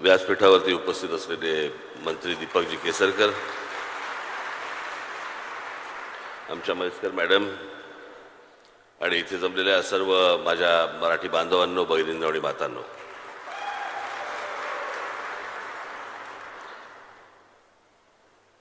व्यासपीठावरती उपस्थित असलेले मंत्री दीपकजी केसरकर, आमच्या म्हैसकर मॅडम आणि इथे जमलेल्या सर्व माझ्या मराठी बांधवांनो, भगिनींनो आणि मातांनो,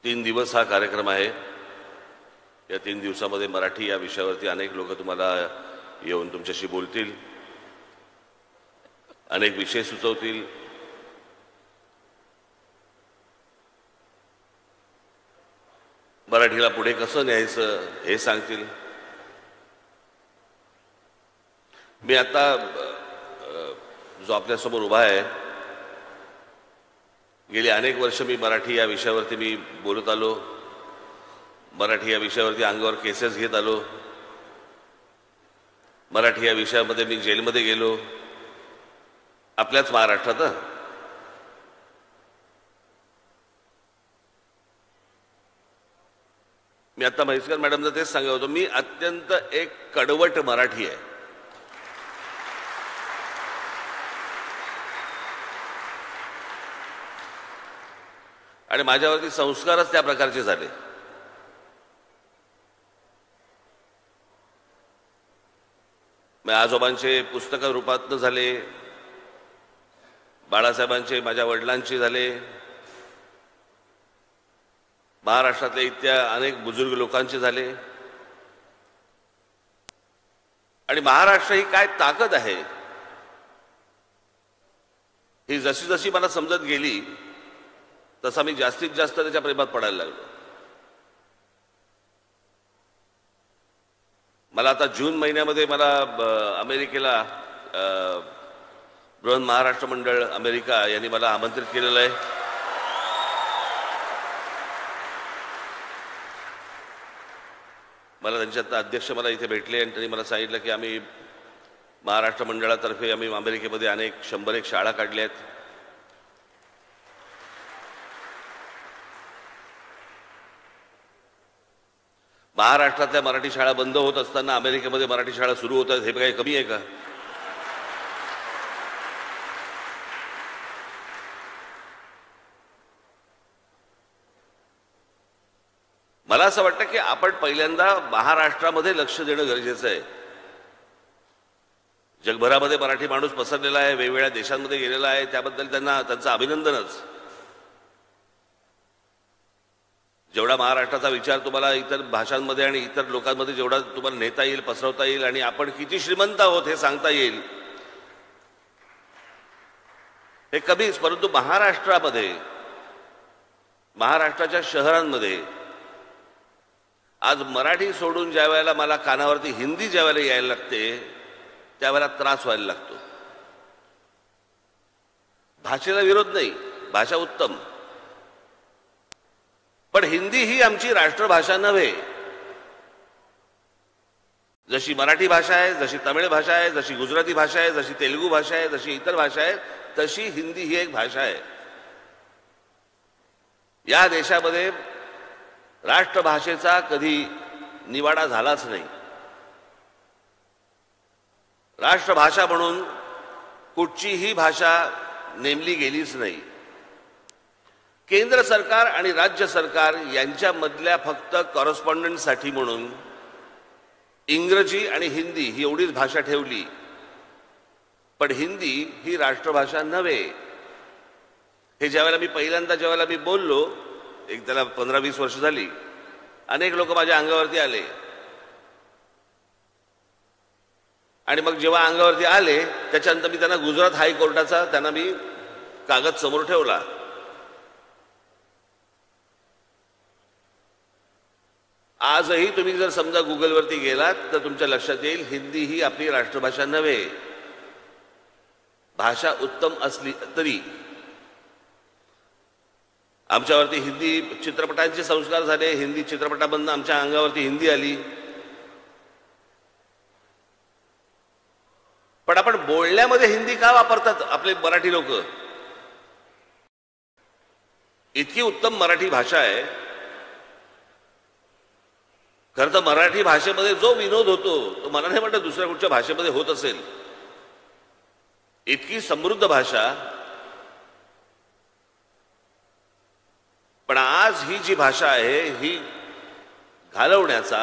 तीन दिवस हा कार्यक्रम आहे। या 3 दिवसामध्ये मराठी या विषयावरती अनेक लोक तुम्हाला येऊन तुमच्याशी बोलतील, अनेक विषय सुचवतील, मराठीला पुढे कसं न्यायचं हे सांगतील। मी आता जो आपल्यासमोर उभा आहे, गेली अनेक वर्ष मी मराठी या विषयावरती मी बोलत आलो, मराठी या विषयावरती अंगावर केसेस घेत आलो, मराठी या विषयामध्ये मी जेलमध्ये गेलो, आपल्याच महाराष्ट्रात। मी आता म्हैसकर मॅडमला तेच सांगत होतो, मी अत्यंत एक कडवट मराठी आहे। आणि माझ्यावरती संस्कारच त्या प्रकारचे झाले। आजोबांचे पुस्तका रूपातनं झाले, बाळासाहेबांचे माझ्या वडिलांचे झाले, महाराष्ट्रातल्या इतक्या अनेक बुजुर्ग लोकांचे झाले। आणि महाराष्ट्र ही काय ताकद आहे ही जशी जशी मला समजत गेली तसा मी जास्तीत जास्त त्याच्या प्रेमात पडायला लागलो। मला आता जून महिन्यामध्ये मला अमेरिकेला बृहन महाराष्ट्र मंडळ अमेरिका यांनी मला आमंत्रित केलेलं आहे। मला त्यांच्यात अध्यक्ष मला इथे भेटले आणि त्यांनी मला सांगितलं की आम्ही महाराष्ट्र मंडळातर्फे आम्ही अमेरिकेमध्ये अनेक 100 शाळा काढल्या आहेत। महाराष्ट्रातल्या मराठी शाळा बंद होत असताना अमेरिकेमध्ये मराठी शाळा सुरू होतात, हे काही कमी आहे का? मला असं वाटतं की आपण पहिल्यांदा महाराष्ट्रामध्ये लक्ष देणं गरजेचं आहे। जगभरामध्ये मराठी माणूस पसरलेला आहे, वेगवेगळ्या देशांमध्ये गेलेला आहे, त्याबद्दल त्यांचं अभिनंदनच। जेवढा महाराष्ट्राचा विचार तुम्हाला इतर भाषांमध्ये आणि इतर लोकांमध्ये जेवढा तुम्हाला नेता येईल, पसरवता येईल आणि आपण किती श्रीमंत आहोत हे सांगता येईल हे कमीच। परंतु महाराष्ट्रामध्ये, महाराष्ट्राच्या शहरांमध्ये आज मराठी सोडून ज्या वेळेला मला कानावरती हिंदी ज्या वेळेला यायला लागते त्यावेळेला त्रास व्हायला लागतो। भाषेला विरोध नाही, भाषा उत्तम, पण हिंदी ही आमची राष्ट्रभाषा नव्हे। जशी मराठी भाषा आहे, जशी तमिळ भाषा आहे, जशी गुजराती भाषा आहे, जशी तेलुगू भाषा आहे, जशी इतर भाषा आहे, तशी हिंदी ही एक भाषा आहे। या देशामध्ये राष्ट्रभाषेचा कधी निवाडा झालाच नाही। राष्ट्रभाषा म्हणून कुठचीही भाषा नेमली गेलीच नाही। केंद्र सरकार आणि राज्य सरकार यांच्यामधल्या फक्त कॉरेस्पॉन्डंटसाठी म्हणून इंग्रजी आणि हिंदी ही एवढीच भाषा ठेवली, पण हिंदी ही राष्ट्रभाषा नव्हे। हे ज्यावेळेला मी पहिल्यांदा बोललो, एक त्याला 15-20 वर्ष झाली, अनेक लोक माझ्या अंगावरती आले आणि मग जेव्हा अंगावरती आले त्याच्यानंतर मी त्यांना गुजरात हायकोर्टाचा त्यांना मी कागद समोर ठेवला। आजही तुम्ही जर समजा गुगलवरती गेलात तर तुमच्या लक्षात येईल हिंदी ही आपली राष्ट्रभाषा नव्हे। भाषा उत्तम असली तरी आमच्यावरती हिंदी चित्रपटांचे संस्कार झाले, हिंदी चित्रपटामधून आमच्या अंगावरती हिंदी आली, पण आपण बोलण्यामध्ये हिंदी का वापरतात आपले मराठी लोक? इतकी उत्तम मराठी भाषा आहे। खरं तर मराठी भाषेमध्ये जो विनोद होतो तो मला नाही वाटत दुसऱ्या कुठच्या भाषेमध्ये होत असेल। इतकी समृद्ध भाषा ही जी भाषा आहे ही घालवण्याचा,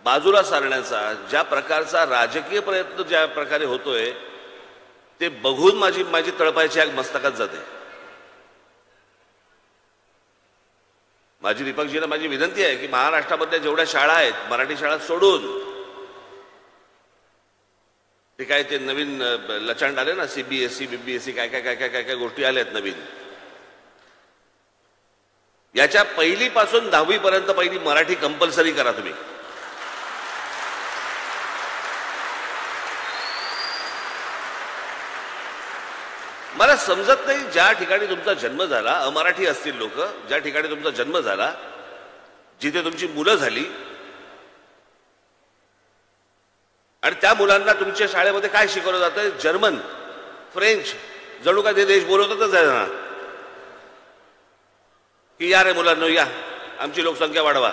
बाजूला सारण्याचा ज्या प्रकारचा राजकीय प्रयत्न ज्या प्रकारे होतोय ते बघून माझी तळपायची आग मस्तकात जाते. माझी दीपकजीला माझी विनंती आहे की महाराष्ट्रामधल्या जेवढ्या शाळा आहेत मराठी शाळा सोडून, ते काय ते नवीन लचांड आले ना, CBSE BBSE काय काय काय काय काय काय गोष्टी आल्यात नवीन, याच्या पहिलीपासून 10वी पर्यंत पहिली मराठी कंपल्सरी करा तुम्ही. मला समजत नाही ज्या ठिकाणी तुमचा जन्म झाला, अमराठी असतील लोक, ज्या ठिकाणी तुमचा जन्म झाला, जिथे तुमची मुलं झाली, आणि त्या मुलांना तुमच्या शाळेमध्ये काय शिकवलं जातं? जर्मन, फ्रेंच, जणू काय ते देश बोलवतच आहे ना, की या रे मुलांनो या, आमची लोकसंख्या वाढवा.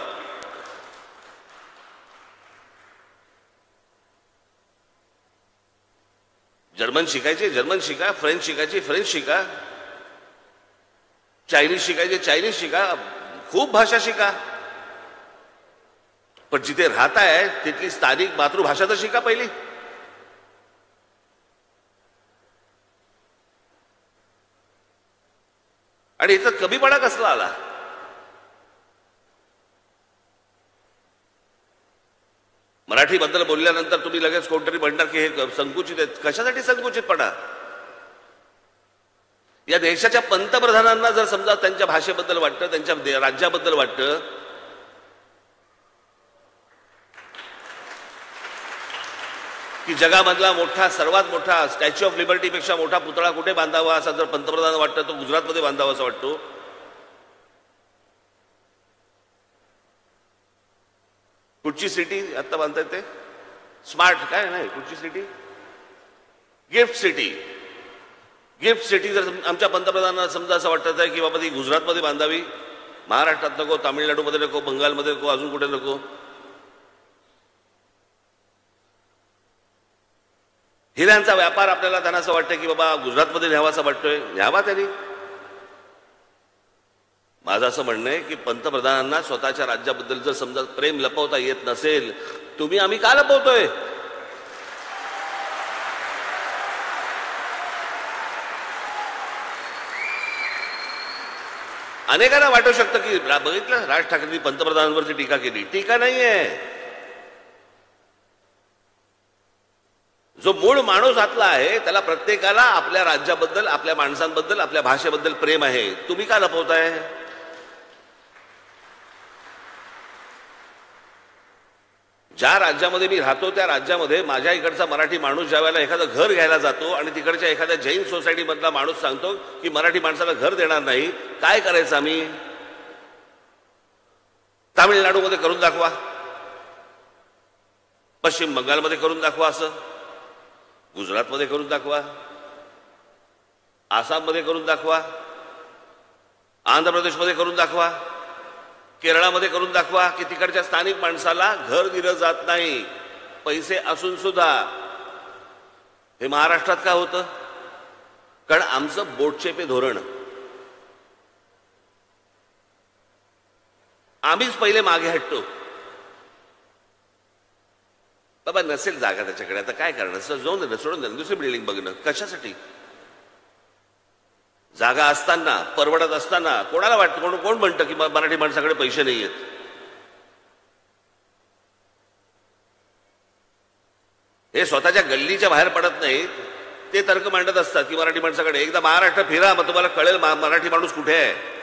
जर्मन शिकायचे जर्मन शिका, फ्रेंच शिकायची फ्रेंच शिका, चायनीज शिकायचे चायनीज शिका, खूप भाषा शिका, पण जिथे राहताय तिथली स्थानिक मातृभाषा तर शिका पहिली. आणि इथं कमीपणा कसला आला? मराठी बद्दल बोलल्यानंतर तुम्ही लगेच कोणतरी म्हणणार की हे संकुचित आहेत. कशासाठी संकुचितपणा? या देशाच्या पंतप्रधानांना जर समजा त्यांच्या भाषेबद्दल वाटतं, त्यांच्या राज्याबद्दल वाटतं, की जगामधला मोठा, सर्वात मोठा स्टॅच्यू ऑफ लिबर्टी पेक्षा मोठा पुतळा कुठे बांधावा असा जर पंतप्रधान वाटतं, तो गुजरातमध्ये बांधावा असं वाटतो. कुठची सिटी आता बांधतायत ते? स्मार्ट काय नाही, कुठची city? Gift city. Gift city जर आमच्या पंतप्रधानांना समजा असं वाटत आहे की बाबा ती गुजरातमध्ये बांधावी, महाराष्ट्रात नको, तामिळनाडूमध्ये नको, बंगालमध्ये नको, अजून कुठे नको, हिऱ्यांचा व्यापार आपल्याला त्यांना असं वाटतं की बाबा गुजरातमध्ये न्यावा असं वाटतोय, न्यावा त्यांनी. माझं असं म्हणणं आहे की पंतप्रधानांना स्वतःच्या राज्याबद्दल जर समजा प्रेम लपवता येत नसेल, तुम्ही आम्ही का लपवतोय? अनेकांना वाटू शकतं की बघितलं राज ठाकरेंनी पंतप्रधानांवरती टीका केली. टीका नाहीये. जो मूळ माणूस आतला आहे त्याला प्रत्येकाला आपल्या राज्याबद्दल, आपल्या माणसांबद्दल, आपल्या भाषेबद्दल प्रेम आहे. तुम्ही का लपवताय? ज्या राज्यामध्ये मी राहतो त्या राज्यामध्ये माझ्या इकडचा मराठी माणूस ज्या वेळेला एखादं घर घ्यायला जातो आणि तिकडच्या एखाद्या जैन सोसायटी मधला माणूस सांगतो की मराठी माणसाला घर देणार नाही, काय करायचं आम्ही? तामिळनाडूमध्ये करून दाखवा, पश्चिम बंगालमध्ये करून दाखवा, असं गुजरातमध्ये करून दाखवा, आसाममध्ये करून दाखवा, आंध्र प्रदेशमध्ये करून दाखवा, केरळामध्ये करून दाखवा की तिकडच्या स्थानिक माणसाला घर दिलं जात नाही, पैसे असून सुद्धा. हे महाराष्ट्रात का होतं? कारण आमचं बोटचेपे धोरण. आम्हीच पहिले मागे हटतो. बाबा नसेल जागा त्याच्याकडे, आता काय करणार? जाऊन दे, सोडून दे, दुसरी बिल्डिंग बघणं कशासाठी? जागा असताना, परवडत असताना कोणाला वाटतं, कोण म्हणतं की मराठी माणसाकडे पैसे नाही आहेत? हे स्वतःच्या गल्लीच्या बाहेर पडत नाहीत, ते तर्क मांडत असतात की मराठी माणसाकडे. एकदा महाराष्ट्र फिरा, मग तुम्हाला कळेल मराठी माणूस कुठे आहे.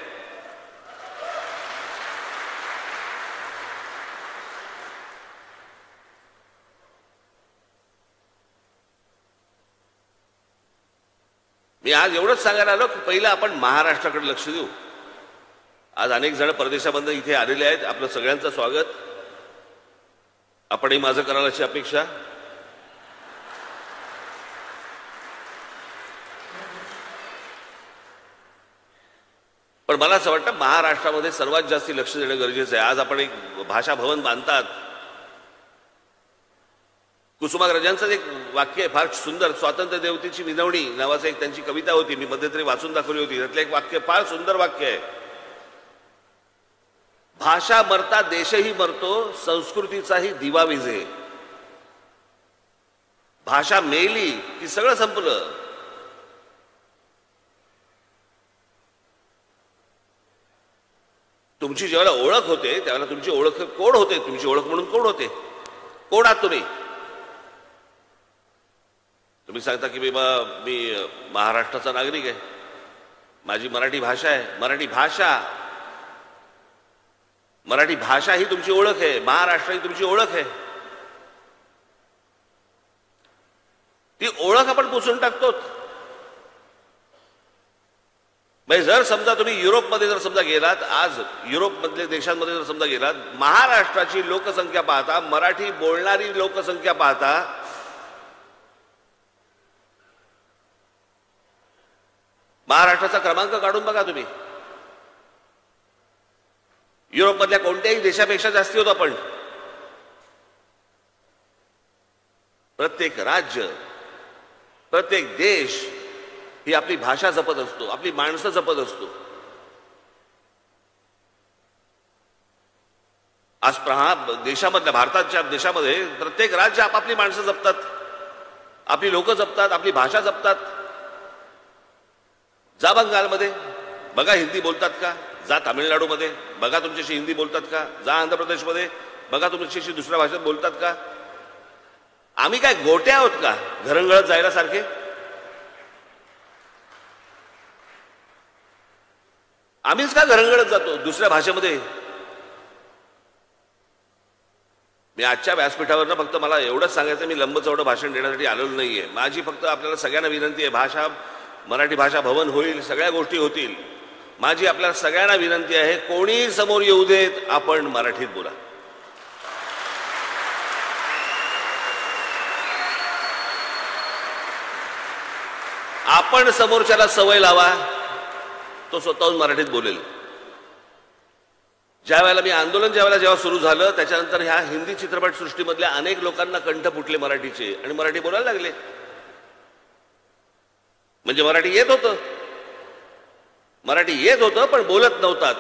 मी आज एवढंच सांगायला आलो की पहिलं आपण महाराष्ट्राकडे लक्ष देऊ. आज अनेक जण परदेशामधून इथे आलेले आहेत. आपलं सगळ्यांचं स्वागत. आपणही माझं कराल अशी अपेक्षा. पण मला असं वाटतं महाराष्ट्रामध्ये सर्वात जास्त लक्ष देणं गरजेचं आहे. आज आपण एक भाषा भवन बांधतात. कुसुमाग्रजांचं एक वाक्य आहे फार सुंदर, स्वातंत्र्य देवतेची विनवणी नावाचं एक त्यांची कविता होती, मी मध्यंतरी वाचून दाखवली होती. त्यातलं एक वाक्य फार सुंदर वाक्य आहे. भाषा मरता देशही मरतो, संस्कृतीचाही दिवा विझे. भाषा मेली की सगळं संपलं. तुमची जेव्हा ओळख होते त्यावेळेला तुमची ओळख कोण होते, तुमची ओळख म्हणून कोण होते, कोण आहात तुम्ही. तुम्ही सांगता की मी महाराष्ट्राचा नागरिक आहे, माझी मराठी भाषा आहे. मराठी भाषा ही तुमची ओळख आहे, महाराष्ट्र ही तुमची ओळख आहे. ती ओळख आपण पुसून टाकतो. म्हणजे जर समजा तुम्ही युरोपमध्ये जर समजा गेलात, आज युरोपमधल्या देशांमध्ये जर समजा गेलात, महाराष्ट्राची लोकसंख्या पाहता, मराठी बोलणारी लोकसंख्या पाहता, महाराष्ट्राचा क्रमांक काढून बघा तुम्ही. युरोपमधल्या कोणत्याही देशापेक्षा जास्ती होतो आपण. प्रत्येक राज्य, प्रत्येक देश ही आपली भाषा जपत असतो, आपली माणसं जपत असतो. आज देशामधल्या, भारताच्या देशामध्ये प्रत्येक राज्य आपापली माणसं जपतात, आपली लोक जपतात, आपली भाषा जपतात. जा बंगालमध्ये बघा हिंदी बोलतात का, जा तामिळनाडूमध्ये बघा तुमच्याशी हिंदी बोलतात का, जा आंध्र प्रदेशमध्ये बघा तुमच्याशी दुसऱ्या भाषेत बोलतात का. आम्ही काय गोटे आहोत का घरंगळत जायला सारखे. आम्हीच का घरंगळत जातो दुसऱ्या भाषेमध्ये. मी आजच्या व्यासपीठावर फक्त मला एवढंच सांगायचं, मी लंबचौडं भाषण देण्यासाठी आलेलो नाहीये. माझी फक्त आपल्याला सगळ्यांना विनंती आहे, मराठी भाषा भवन होईल, सगळ्या गोष्टी होतील. माझी आपल्याला सगळ्यांना विनंती आहे, कोणी समोर येऊ देत, आपण मराठीत बोला. आपण समोरच्याला सवय लावा, तो स्वतःहून मराठीत बोलेल. ज्या वेळेला मी आंदोलन जेव्हा सुरू झालं, त्याच्यानंतर ह्या हिंदी चित्रपट सृष्टीमधल्या अनेक लोकांना कंठ फुटले मराठीचे आणि मराठी बोलायला लागले. म्हणजे मराठी येत होतं पण बोलत नव्हतात.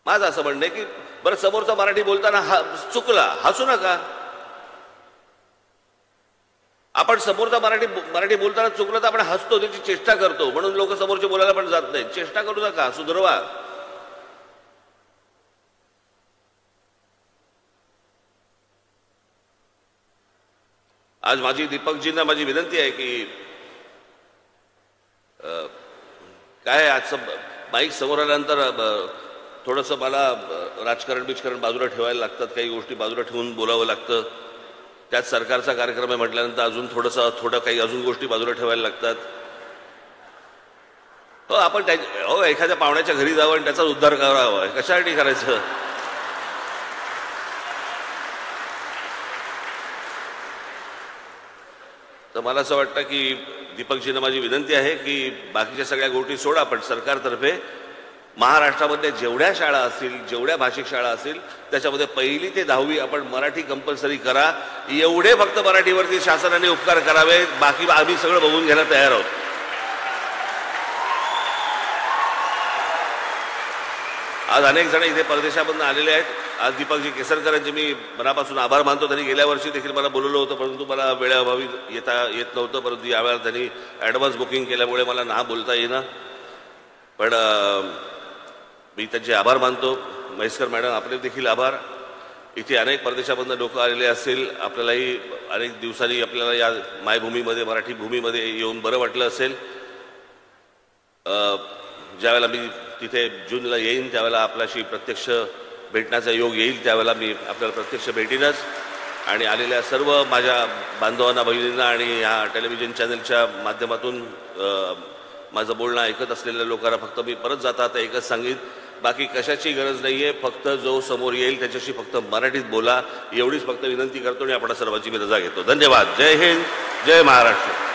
माझं असं म्हणणं आहे की बरं, समोरचा मराठी बोलताना चुकला, हसू नका. आपण समोरचा मराठी बोलताना चुकलं तर आपण हसतो, त्याची चेष्टा करतो, म्हणून लोक समोरचे बोलायला पण जात नाही. चेष्टा करू नका, सुधरवा. आज दीपकजींना माझी विनंती आहे की काय आज माईक समोर आल्यानंतर थोडंसं मला राजकारण बाजूला ठेवायला लागतात, काही गोष्टी बाजूला ठेवून बोलावं लागतं. त्यात सरकारचा कार्यक्रम आहे म्हटल्यानंतर अजून काही अजून गोष्टी बाजूला ठेवायला लागतात. हो, आपण एखाद्या पाहुण्याच्या घरी जावं आणि त्याचा उद्धार करावा, कशासाठी करायचं. तर मला असं वाटतं की दीपकजींना माझी विनंती आहे की बाकीच्या सगळ्या गोष्टी सोडा, पण सरकारतर्फे महाराष्ट्रामध्ये जेवढ्या शाळा असतील, जेवढ्या भाषिक शाळा असतील, त्याच्यामध्ये 1ली ते 10वी आपण मराठी कंपल्सरी करा. एवढे फक्त मराठीवरती शासनाने उपकार करावे, बाकी आम्ही सगळं बघून घ्यायला तयार आहोत. आज अनेक जण इथे परदेशामधून आलेले आहेत. आज दीपकजी केसरकर यांचे मी मनापासून आभार मानतो. त्यांनी गेल्या वर्षी देखील मला बोलवलं होतं, परंतु मला वेळेअभावी येत नव्हतं. परंतु यावेळेला त्यांनी ॲडव्हान्स बुकिंग केल्यामुळे मला ना बोलता येईना. पण मी त्यांचे आभार मानतो. म्हैसकर मॅडम, आपले देखील आभार. इथे अनेक परदेशामधून लोक आलेले असतील, आपल्यालाही अनेक दिवसांनी आपल्याला या मायभूमीमध्ये, मराठी भूमीमध्ये येऊन बरं वाटलं असेल. ज्यावेळेला मी तिथे जूनला येईन त्यावेळेला आपल्याशी प्रत्यक्ष भेटण्याचा योग येईल, त्यावेळेला मी आपल्याला प्रत्यक्ष भेटीनच. आणि आलेल्या सर्व माझ्या बांधवांना, बहिणींना आणि ह्या टेलिव्हिजन चॅनलच्या माध्यमातून माझं बोलणं ऐकत असलेल्या लोकांना फक्त मी परत जाता आता एकच सांगेन, बाकी कशाची गरज नाही आहे. फक्त जो समोर येईल त्याच्याशी फक्त मराठीत बोला, एवढीच फक्त विनंती करतो आणि आपण सर्वांची मी रजा घेतो. धन्यवाद. जय हिंद, जय महाराष्ट्र.